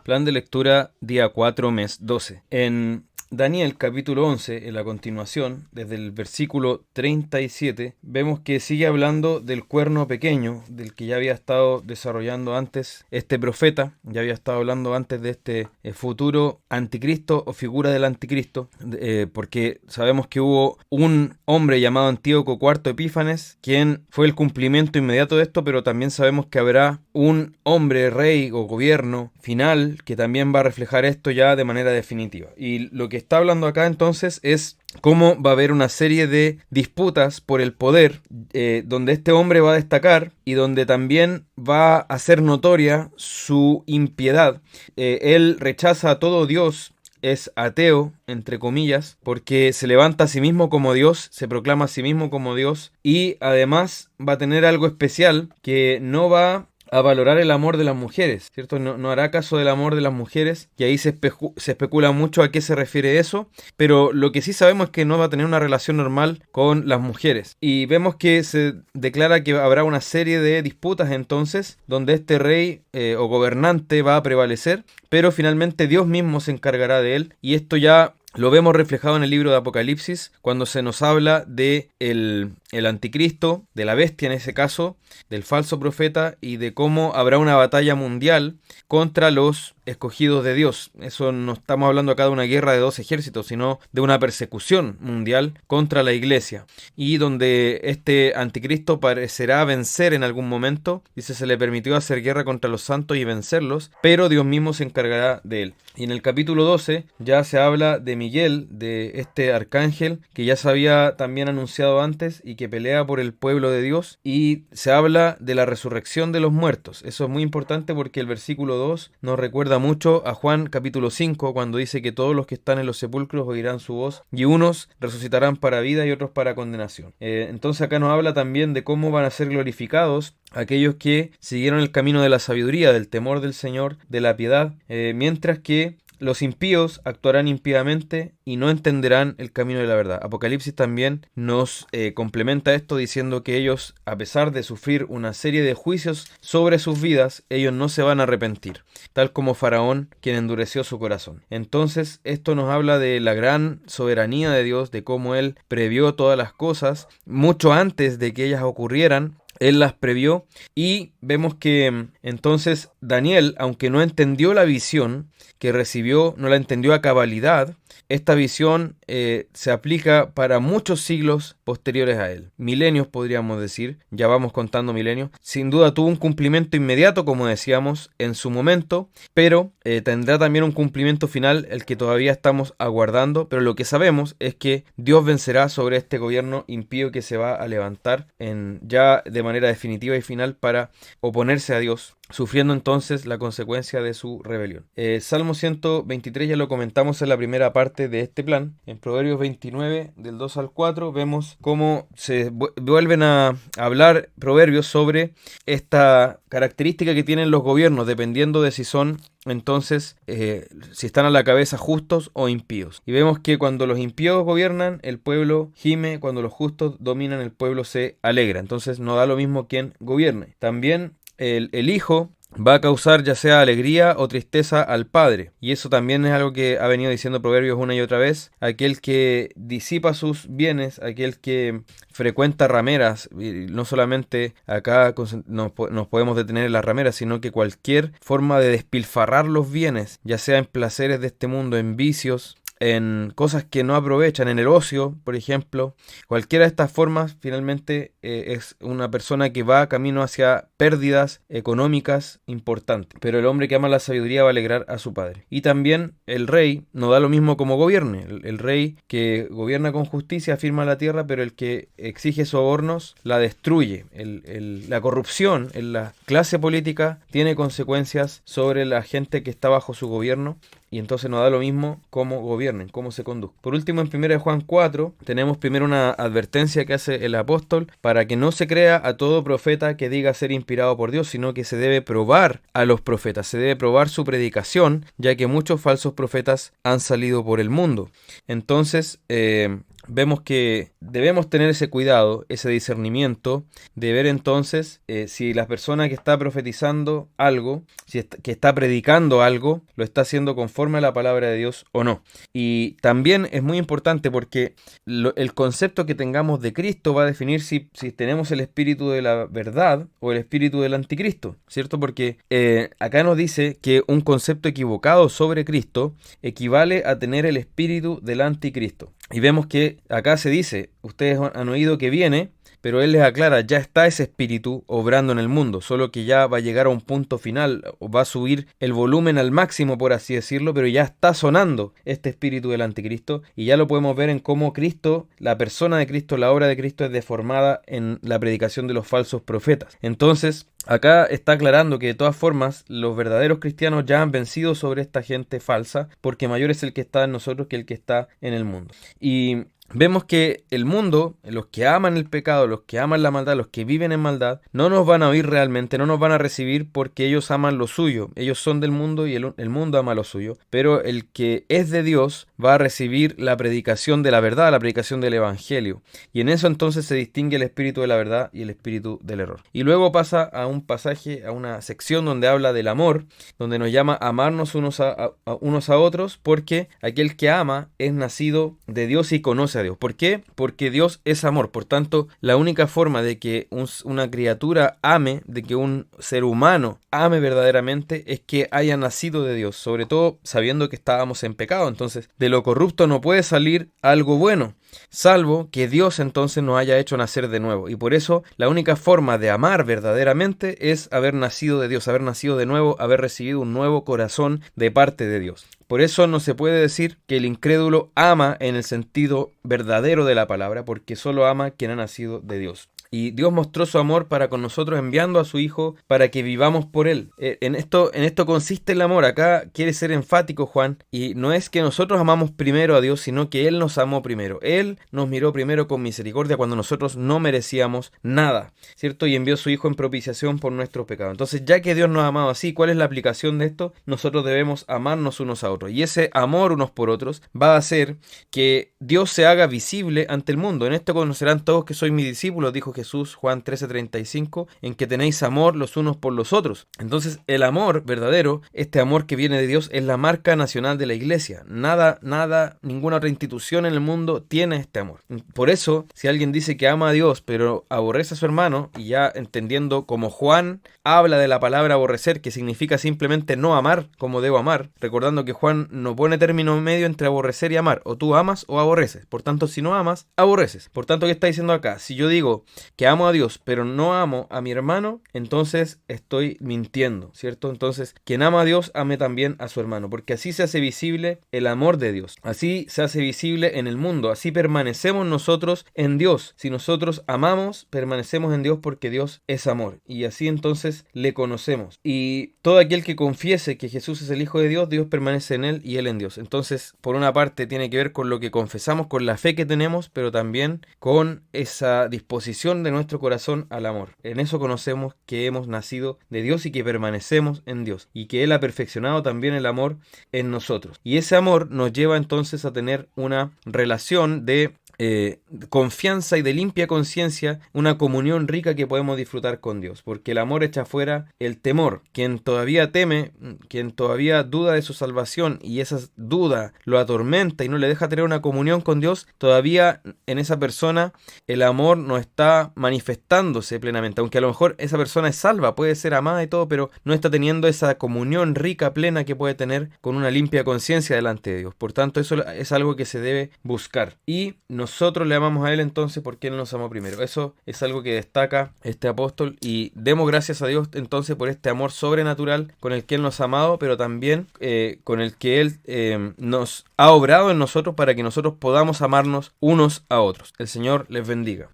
Plan de lectura día 4, mes 12. En Daniel capítulo 11, en la continuación, desde el versículo 37, vemos que sigue hablando del cuerno pequeño, del que ya había estado desarrollando antes este profeta, ya había estado hablando antes de este futuro anticristo o figura del anticristo, porque sabemos que hubo un hombre llamado Antíoco IV Epífanes, quien fue el cumplimiento inmediato de esto, pero también sabemos que habrá un hombre, rey o gobierno final que también va a reflejar esto ya de manera definitiva. Y lo que está hablando acá entonces es cómo va a haber una serie de disputas por el poder, donde este hombre va a destacar y donde también va a hacer notoria su impiedad. Él rechaza a todo Dios, es ateo, entre comillas, porque se levanta a sí mismo como Dios, se proclama a sí mismo como Dios, y además va a tener algo especial, que no va a valorar el amor de las mujeres, ¿cierto? No hará caso del amor de las mujeres, y ahí se especula mucho a qué se refiere eso, pero lo que sí sabemos es que no va a tener una relación normal con las mujeres. Y vemos que se declara que habrá una serie de disputas entonces, donde este rey o gobernante va a prevalecer, pero finalmente Dios mismo se encargará de él, y esto ya lo vemos reflejado en el libro de Apocalipsis, cuando se nos habla de el anticristo, de la bestia en ese caso, del falso profeta, y de cómo habrá una batalla mundial contra los escogidos de Dios. Eso no estamos hablando acá de una guerra de dos ejércitos, sino de una persecución mundial contra la iglesia, y donde este anticristo parecerá vencer en algún momento. Dice, se le permitió hacer guerra contra los santos y vencerlos, pero Dios mismo se encargará de él. Y en el capítulo 12 ya se habla de Miguel, de este arcángel que ya se había también anunciado antes y que pelea por el pueblo de Dios, y se habla de la resurrección de los muertos. Eso es muy importante porque el versículo 2 nos recuerda mucho a Juan capítulo 5, cuando dice que todos los que están en los sepulcros oirán su voz, y unos resucitarán para vida y otros para condenación. Entonces acá nos habla también de cómo van a ser glorificados aquellos que siguieron el camino de la sabiduría, del temor del Señor, de la piedad, mientras que los impíos actuarán impíamente y no entenderán el camino de la verdad. Apocalipsis también nos complementa esto diciendo que ellos, a pesar de sufrir una serie de juicios sobre sus vidas, ellos no se van a arrepentir, tal como Faraón, quien endureció su corazón. Entonces, esto nos habla de la gran soberanía de Dios, de cómo Él previó todas las cosas mucho antes de que ellas ocurrieran. Él las previó, y vemos que entonces Daniel, aunque no entendió la visión que recibió, no la entendió a cabalidad, esta visión se aplica para muchos siglos posteriores a él. Milenios podríamos decir, ya vamos contando milenios. Sin duda tuvo un cumplimiento inmediato, como decíamos, en su momento, pero tendrá también un cumplimiento final, el que todavía estamos aguardando. Pero lo que sabemos es que Dios vencerá sobre este gobierno impío que se va a levantar ya de manera definitiva y final para oponerse a Dios, sufriendo entonces la consecuencia de su rebelión. Salmo 123 ya lo comentamos en la primera parte de este plan. En Proverbios 29, del 2 al 4, vemos cómo se vuelven a hablar proverbios sobre esta característica que tienen los gobiernos, dependiendo de si son entonces, si están a la cabeza justos o impíos. Y vemos que cuando los impíos gobiernan, el pueblo gime; cuando los justos dominan, el pueblo se alegra. Entonces no da lo mismo quien gobierne. También el hijo va a causar ya sea alegría o tristeza al padre. Y eso también es algo que ha venido diciendo Proverbios una y otra vez. Aquel que disipa sus bienes, aquel que frecuenta rameras, y no solamente acá nos podemos detener en las rameras, sino que cualquier forma de despilfarrar los bienes, ya sea en placeres de este mundo, en vicios, en cosas que no aprovechan, en el ocio, por ejemplo. Cualquiera de estas formas finalmente es una persona que va camino hacia pérdidas económicas importantes. Pero el hombre que ama la sabiduría va a alegrar a su padre. Y también el rey no da lo mismo como gobierne. El rey que gobierna con justicia afirma la tierra, pero el que exige sobornos la destruye. La corrupción en la clase política tiene consecuencias sobre la gente que está bajo su gobierno, y entonces no da lo mismo cómo gobiernen, cómo se conduzcan. Por último, en 1 Juan 4, tenemos primero una advertencia que hace el apóstol para que no se crea a todo profeta que diga ser inspirado por Dios, sino que se debe probar a los profetas, se debe probar su predicación, ya que muchos falsos profetas han salido por el mundo. Entonces, vemos que debemos tener ese cuidado, ese discernimiento de ver entonces si la persona que está profetizando algo, que está predicando algo, lo está haciendo conforme a la palabra de Dios o no. Y también es muy importante porque el concepto que tengamos de Cristo va a definir si tenemos el espíritu de la verdad o el espíritu del anticristo, ¿cierto? Porque acá nos dice que un concepto equivocado sobre Cristo equivale a tener el espíritu del anticristo. Y vemos que acá se dice, ustedes han oído que viene, pero él les aclara, ya está ese espíritu obrando en el mundo, solo que ya va a llegar a un punto final, o va a subir el volumen al máximo, por así decirlo, pero ya está sonando este espíritu del anticristo, y ya lo podemos ver en cómo Cristo, la persona de Cristo, la obra de Cristo es deformada en la predicación de los falsos profetas. Entonces, acá está aclarando que de todas formas los verdaderos cristianos ya han vencido sobre esta gente falsa, porque mayor es el que está en nosotros que el que está en el mundo. Y vemos que el mundo, los que aman el pecado, los que aman la maldad, los que viven en maldad, no nos van a oír realmente, no nos van a recibir porque ellos aman lo suyo. Ellos son del mundo y el mundo ama lo suyo. Pero el que es de Dios va a recibir la predicación de la verdad, la predicación del evangelio. Y en eso entonces se distingue el espíritu de la verdad y el espíritu del error. Y luego pasa a un pasaje, a una sección donde habla del amor, donde nos llama a amarnos unos a otros, porque aquel que ama es nacido de Dios y conoce a Dios. ¿Por qué? Porque Dios es amor. Por tanto, la única forma de que una criatura ame, de que un ser humano ame verdaderamente, es que haya nacido de Dios, sobre todo sabiendo que estábamos en pecado. Entonces, de lo corrupto no puede salir algo bueno, salvo que Dios entonces nos haya hecho nacer de nuevo. Y por eso la única forma de amar verdaderamente es haber nacido de Dios, haber nacido de nuevo, haber recibido un nuevo corazón de parte de Dios. Por eso no se puede decir que el incrédulo ama en el sentido verdadero de la palabra, porque solo ama quien ha nacido de Dios. Y Dios mostró su amor para con nosotros enviando a su Hijo para que vivamos por Él. En esto consiste el amor. Acá quiere ser enfático Juan. Y no es que nosotros amamos primero a Dios, sino que Él nos amó primero. Él nos miró primero con misericordia cuando nosotros no merecíamos nada, ¿cierto? Y envió a su Hijo en propiciación por nuestros pecados. Entonces, ya que Dios nos ha amado así, ¿cuál es la aplicación de esto? Nosotros debemos amarnos unos a otros. Y ese amor unos por otros va a hacer que Dios se haga visible ante el mundo. En esto conocerán todos que sois mis discípulos, dijo Jesús, Juan 13:35, en que tenéis amor los unos por los otros. Entonces, el amor verdadero, este amor que viene de Dios, es la marca nacional de la iglesia. Ninguna otra institución en el mundo tiene este amor. Por eso, si alguien dice que ama a Dios, pero aborrece a su hermano, y ya entendiendo como Juan habla de la palabra aborrecer, que significa simplemente no amar como debo amar, recordando que Juan no pone término medio entre aborrecer y amar, o tú amas o aborreces. Por tanto, si no amas, aborreces. Por tanto, ¿qué está diciendo acá? Si yo digo que amo a Dios, pero no amo a mi hermano, entonces estoy mintiendo, ¿cierto? Entonces, quien ama a Dios, ame también a su hermano, porque así se hace visible el amor de Dios. Así se hace visible en el mundo. Así permanecemos nosotros en Dios. Si nosotros amamos, permanecemos en Dios porque Dios es amor. Y así entonces le conocemos. Y todo aquel que confiese que Jesús es el Hijo de Dios, Dios permanece en él y él en Dios. Entonces, por una parte tiene que ver con lo que confesamos, con la fe que tenemos, pero también con esa disposición de nuestro corazón al amor. En eso conocemos que hemos nacido de Dios y que permanecemos en Dios, y que Él ha perfeccionado también el amor en nosotros. Y ese amor nos lleva entonces a tener una relación de confianza y de limpia conciencia, una comunión rica que podemos disfrutar con Dios, porque el amor echa fuera el temor. Quien todavía teme, quien todavía duda de su salvación y esa duda lo atormenta y no le deja tener una comunión con Dios, todavía en esa persona el amor no está manifestándose plenamente, aunque a lo mejor esa persona es salva, puede ser amada y todo, pero no está teniendo esa comunión rica, plena que puede tener con una limpia conciencia delante de Dios. Por tanto, eso es algo que se debe buscar. Y nosotros le amamos a Él entonces porque Él nos amó primero. Eso es algo que destaca este apóstol, y demos gracias a Dios entonces por este amor sobrenatural con el que Él nos ha amado, pero también con el que Él nos ha obrado en nosotros para que nosotros podamos amarnos unos a otros. El Señor les bendiga.